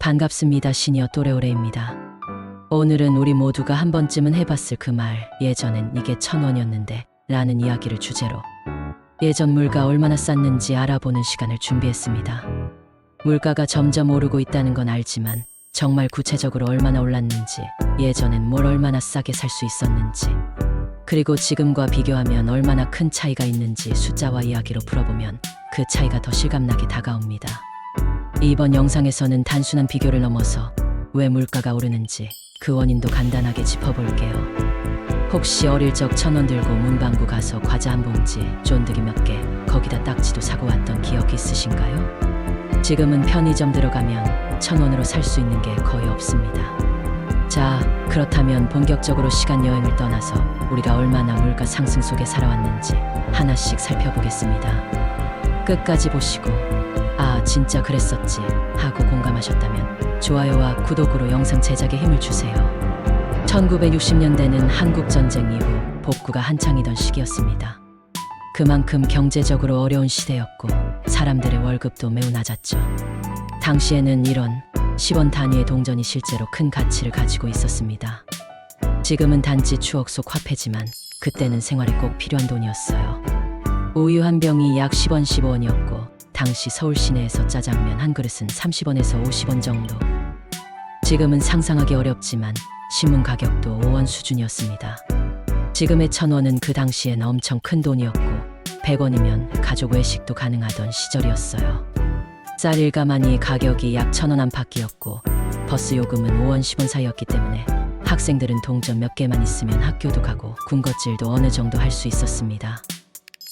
반갑습니다. 시니어 또래오래입니다. 오늘은 우리 모두가 한 번쯤은 해봤을 그 말, 예전엔 이게 1,000원이었는데 라는 이야기를 주제로 예전 물가 얼마나 쌌는지 알아보는 시간을 준비했습니다. 물가가 점점 오르고 있다는 건 알지만 정말 구체적으로 얼마나 올랐는지, 예전엔 뭘 얼마나 싸게 살 수 있었는지, 그리고 지금과 비교하면 얼마나 큰 차이가 있는지 숫자와 이야기로 풀어보면 그 차이가 더 실감나게 다가옵니다. 이번 영상에서는 단순한 비교를 넘어서 왜 물가가 오르는지 그 원인도 간단하게 짚어볼게요. 혹시 어릴 적 1,000원 들고 문방구 가서 과자 한 봉지, 쫀득이 몇 개, 거기다 딱지도 사고 왔던 기억 있으신가요? 지금은 편의점 들어가면 1,000원으로 살 수 있는 게 거의 없습니다. 자, 그렇다면 본격적으로 시간 여행을 떠나서 우리가 얼마나 물가 상승 속에 살아왔는지 하나씩 살펴보겠습니다. 끝까지 보시고 아, 진짜 그랬었지 하고 공감하셨다면 좋아요와 구독으로 영상 제작에 힘을 주세요. 1960년대는 한국전쟁 이후 복구가 한창이던 시기였습니다. 그만큼 경제적으로 어려운 시대였고 사람들의 월급도 매우 낮았죠. 당시에는 이런 10원 단위의 동전이 실제로 큰 가치를 가지고 있었습니다. 지금은 단지 추억 속 화폐지만 그때는 생활에 꼭 필요한 돈이었어요. 우유 한 병이 약 10원, 15원이었고 당시 서울 시내에서 짜장면 한 그릇은 30원에서 50원 정도. 지금은 상상하기 어렵지만 신문 가격도 5원 수준이었습니다. 지금의 1,000원은 그 당시엔 엄청 큰 돈이었고 100원이면 가족 외식도 가능하던 시절이었어요. 쌀 일가만이 가격이 약 1,000원 안팎이었고 버스 요금은 5원, 10원 사이였기 때문에 학생들은 동전 몇 개만 있으면 학교도 가고 군것질도 어느 정도 할 수 있었습니다.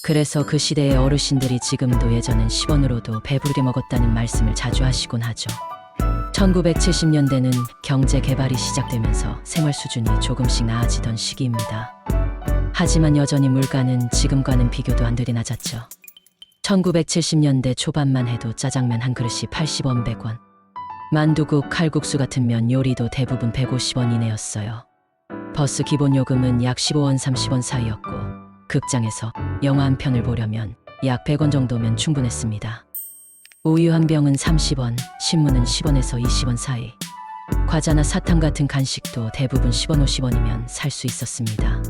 그래서 그 시대의 어르신들이 지금도 예전엔 10원으로도 배부르게 먹었다는 말씀을 자주 하시곤 하죠. 1970년대는 경제 개발이 시작되면서 생활 수준이 조금씩 나아지던 시기입니다. 하지만 여전히 물가는 지금과는 비교도 안 되게 낮았죠. 1970년대 초반만 해도 짜장면 한 그릇이 80원, 100원. 만두국, 칼국수 같은 면 요리도 대부분 150원 이내였어요. 버스 기본 요금은 약 15원, 30원 사이였고 극장에서 영화 한 편을 보려면 약 100원 정도면 충분했습니다. 우유 한 병은 30원, 신문은 10원에서 20원 사이. 과자나 사탕 같은 간식도 대부분 10원, 50원이면 살 수 있었습니다.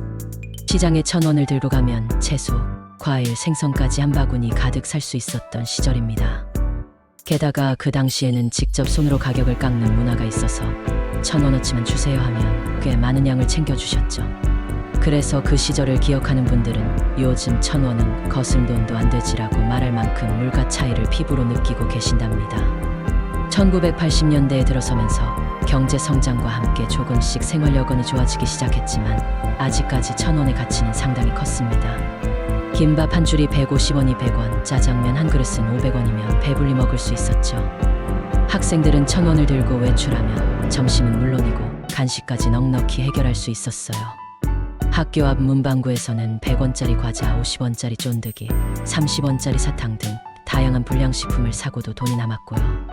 시장에 1,000원을 들고 가면 채소, 과일, 생선까지 한 바구니 가득 살 수 있었던 시절입니다. 게다가 그 당시에는 직접 손으로 가격을 깎는 문화가 있어서 1,000원어치만 주세요 하면 꽤 많은 양을 챙겨주셨죠. 그래서 그 시절을 기억하는 분들은 요즘 1,000원은 거슬 돈도 안 되지라고 말할 만큼 물가 차이를 피부로 느끼고 계신답니다. 1980년대에 들어서면서 경제 성장과 함께 조금씩 생활 여건이 좋아지기 시작했지만 아직까지 1,000원의 가치는 상당히 컸습니다. 김밥 한 줄이 150원이 100원, 짜장면 한 그릇은 500원이면 배불리 먹을 수 있었죠. 학생들은 1,000원을 들고 외출하면 점심은 물론이고 간식까지 넉넉히 해결할 수 있었어요. 학교 앞 문방구에서는 100원짜리 과자, 50원짜리 쫀득이, 30원짜리 사탕 등 다양한 불량식품을 사고도 돈이 남았고요.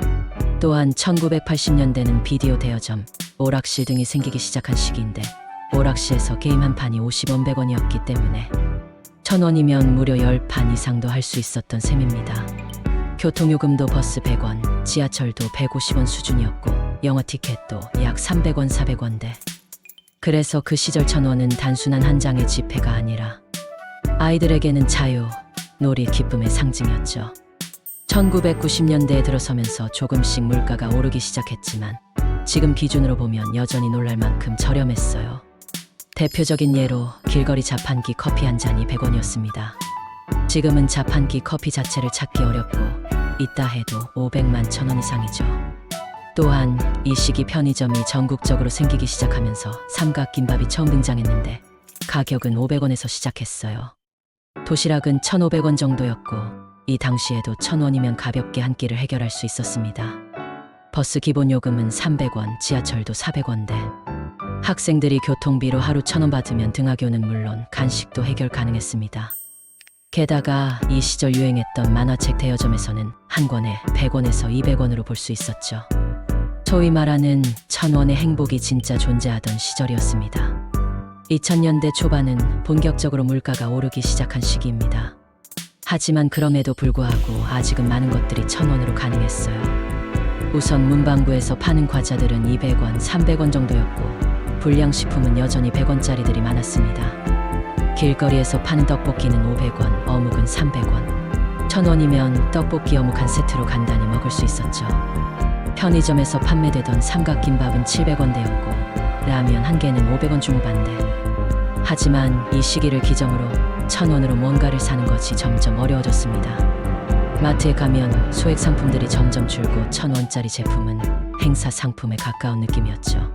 또한 1980년대는 비디오 대여점, 오락실 등이 생기기 시작한 시기인데 오락실에서 게임 한 판이 50원, 100원이었기 때문에 1,000원이면 무려 10판 이상도 할 수 있었던 셈입니다. 교통요금도 버스 100원, 지하철도 150원 수준이었고 영화 티켓도 약 300원, 400원대. 그래서 그 시절 1,000원은 단순한 한 장의 지폐가 아니라 아이들에게는 자유, 놀이, 기쁨의 상징이었죠. 1990년대에 들어서면서 조금씩 물가가 오르기 시작했지만 지금 기준으로 보면 여전히 놀랄 만큼 저렴했어요. 대표적인 예로 길거리 자판기 커피 한 잔이 100원이었습니다. 지금은 자판기 커피 자체를 찾기 어렵고 있다 해도 500만 1,000원 이상이죠. 또한 이 시기 편의점이 전국적으로 생기기 시작하면서 삼각김밥이 처음 등장했는데 가격은 500원에서 시작했어요. 도시락은 1,500원 정도였고 이 당시에도 1,000원이면 가볍게 한 끼를 해결할 수 있었습니다. 버스 기본 요금은 300원, 지하철도 400원대. 학생들이 교통비로 하루 1,000원 받으면 등하교는 물론 간식도 해결 가능했습니다. 게다가 이 시절 유행했던 만화책 대여점에서는 한 권에 100원에서 200원으로 볼 수 있었죠. 소위 말하는 1,000원의 행복이 진짜 존재하던 시절이었습니다. 2000년대 초반은 본격적으로 물가가 오르기 시작한 시기입니다. 하지만 그럼에도 불구하고 아직은 많은 것들이 1,000원으로 가능했어요. 우선 문방구에서 파는 과자들은 200원, 300원 정도였고 불량식품은 여전히 100원짜리들이 많았습니다. 길거리에서 파는 떡볶이는 500원, 어묵은 300원. 1,000원이면 떡볶이 어묵 한 세트로 간단히 먹을 수 있었죠. 편의점에서 판매되던 삼각김밥은 700원대였고 라면 한 개는 500원 중후반대. 하지만 이 시기를 기점으로 1,000원으로 뭔가를 사는 것이 점점 어려워졌습니다. 마트에 가면 소액 상품들이 점점 줄고 1,000원짜리 제품은 행사 상품에 가까운 느낌이었죠.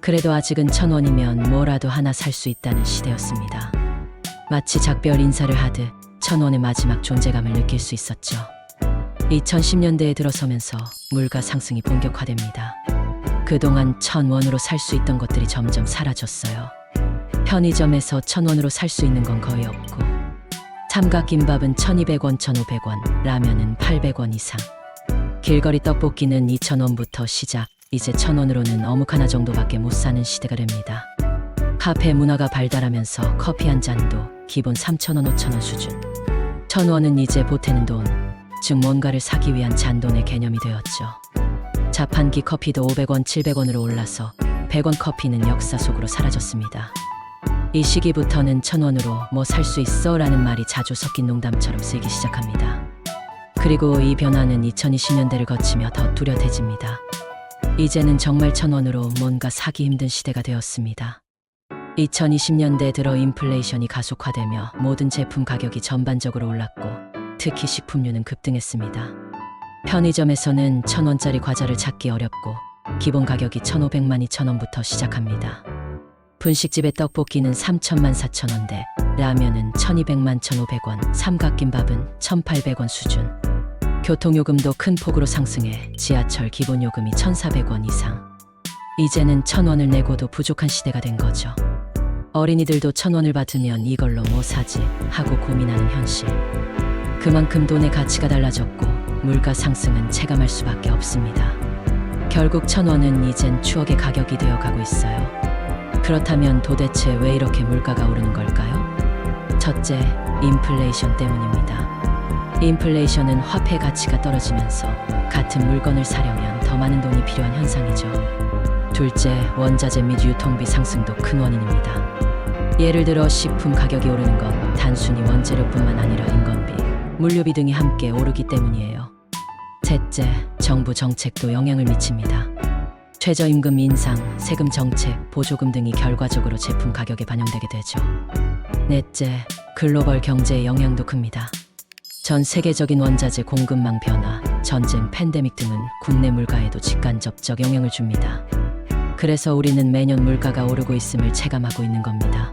그래도 아직은 1,000원이면 뭐라도 하나 살 수 있다는 시대였습니다. 마치 작별 인사를 하듯 1,000원의 마지막 존재감을 느낄 수 있었죠. 2010년대에 들어서면서 물가 상승이 본격화됩니다. 그동안 1,000원으로 살 수 있던 것들이 점점 사라졌어요. 편의점에서 1,000원으로 살 수 있는 건 거의 없고 삼각김밥은 1,200원, 1,500원, 라면은 800원 이상. 길거리 떡볶이는 2,000원부터 시작. 이제 1,000원으로는 어묵 하나 정도밖에 못 사는 시대가 됩니다. 카페 문화가 발달하면서 커피 한 잔도 기본 3,000원, 5,000원 수준. 1,000원은 이제 보태는 돈, 즉 뭔가를 사기 위한 잔돈의 개념이 되었죠. 자판기 커피도 500원, 700원으로 올라서 100원 커피는 역사 속으로 사라졌습니다. 이 시기부터는 1,000원으로 뭐 살 수 있어 라는 말이 자주 섞인 농담처럼 쓰이기 시작합니다. 그리고 이 변화는 2020년대를 거치며 더 뚜렷해집니다. 이제는 정말 1,000원으로 뭔가 사기 힘든 시대가 되었습니다. 2020년대 들어 인플레이션이 가속화되며 모든 제품 가격이 전반적으로 올랐고 특히 식품류는 급등했습니다. 편의점에서는 1,000원짜리 과자를 찾기 어렵고 기본 가격이 1,500만 2,000원부터 시작합니다. 분식집의 떡볶이는 3,000만 4,000원대, 라면은 1,200만 1,500원, 삼각김밥은 1,800원 수준. 교통요금도 큰 폭으로 상승해 지하철 기본요금이 1,400원 이상. 이제는 1,000원을 내고도 부족한 시대가 된 거죠. 어린이들도 1,000원을 받으면 이걸로 뭐 사지 하고 고민하는 현실. 그만큼 돈의 가치가 달라졌고 물가 상승은 체감할 수밖에 없습니다. 결국 1,000원은 이젠 추억의 가격이 되어가고 있어요. 그렇다면 도대체 왜 이렇게 물가가 오르는 걸까요? 첫째, 인플레이션 때문입니다. 인플레이션은 화폐 가치가 떨어지면서 같은 물건을 사려면 더 많은 돈이 필요한 현상이죠. 둘째, 원자재 및 유통비 상승도 큰 원인입니다. 예를 들어 식품 가격이 오르는 건 단순히 원재료뿐만 아니라 인건비, 물류비 등이 함께 오르기 때문이에요. 셋째, 정부 정책도 영향을 미칩니다. 최저임금 인상, 세금 정책, 보조금 등이 결과적으로 제품 가격에 반영되게 되죠. 넷째, 글로벌 경제의 영향도 큽니다. 전 세계적인 원자재 공급망 변화, 전쟁, 팬데믹 등은 국내 물가에도 직간접적 영향을 줍니다. 그래서 우리는 매년 물가가 오르고 있음을 체감하고 있는 겁니다.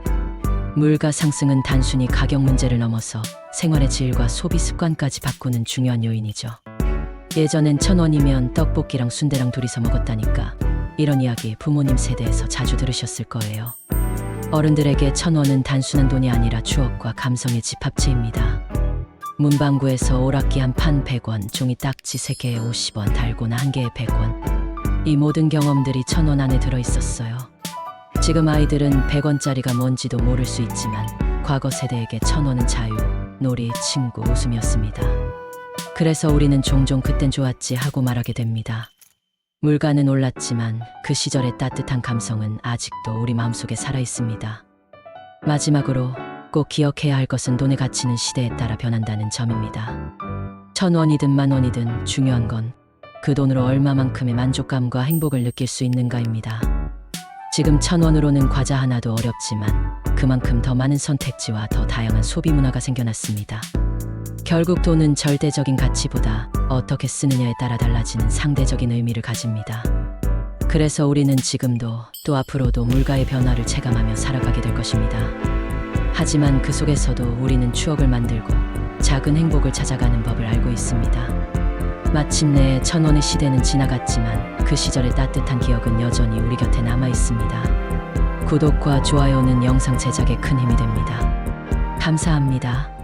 물가 상승은 단순히 가격 문제를 넘어서 생활의 질과 소비 습관까지 바꾸는 중요한 요인이죠. 예전엔 1,000원이면 떡볶이랑 순대랑 둘이서 먹었다니까 이런 이야기 부모님 세대에서 자주 들으셨을 거예요. 어른들에게 1,000원은 단순한 돈이 아니라 추억과 감성의 집합체입니다. 문방구에서 오락기 한 판 100원, 종이 딱지 3개에 50원, 달고나 한 개에 100원. 이 모든 경험들이 1,000원 안에 들어있었어요. 지금 아이들은 100원짜리가 뭔지도 모를 수 있지만 과거 세대에게 1,000원은 자유, 놀이, 친구, 웃음이었습니다. 그래서 우리는 종종 그땐 좋았지 하고 말하게 됩니다. 물가는 올랐지만 그 시절의 따뜻한 감성은 아직도 우리 마음속에 살아있습니다. 마지막으로 꼭 기억해야 할 것은 돈의 가치는 시대에 따라 변한다는 점입니다. 1,000원이든 10,000원이든 중요한 건 그 돈으로 얼마만큼의 만족감과 행복을 느낄 수 있는가입니다. 지금 1,000원으로는 과자 하나도 어렵지만 그만큼 더 많은 선택지와 더 다양한 소비 문화가 생겨났습니다. 결국 돈은 절대적인 가치보다 어떻게 쓰느냐에 따라 달라지는 상대적인 의미를 가집니다. 그래서 우리는 지금도 또 앞으로도 물가의 변화를 체감하며 살아가게 될 것입니다. 하지만 그 속에서도 우리는 추억을 만들고 작은 행복을 찾아가는 법을 알고 있습니다. 마침내 1,000원의 시대는 지나갔지만 그 시절의 따뜻한 기억은 여전히 우리 곁에 남아 있습니다. 구독과 좋아요는 영상 제작에 큰 힘이 됩니다. 감사합니다.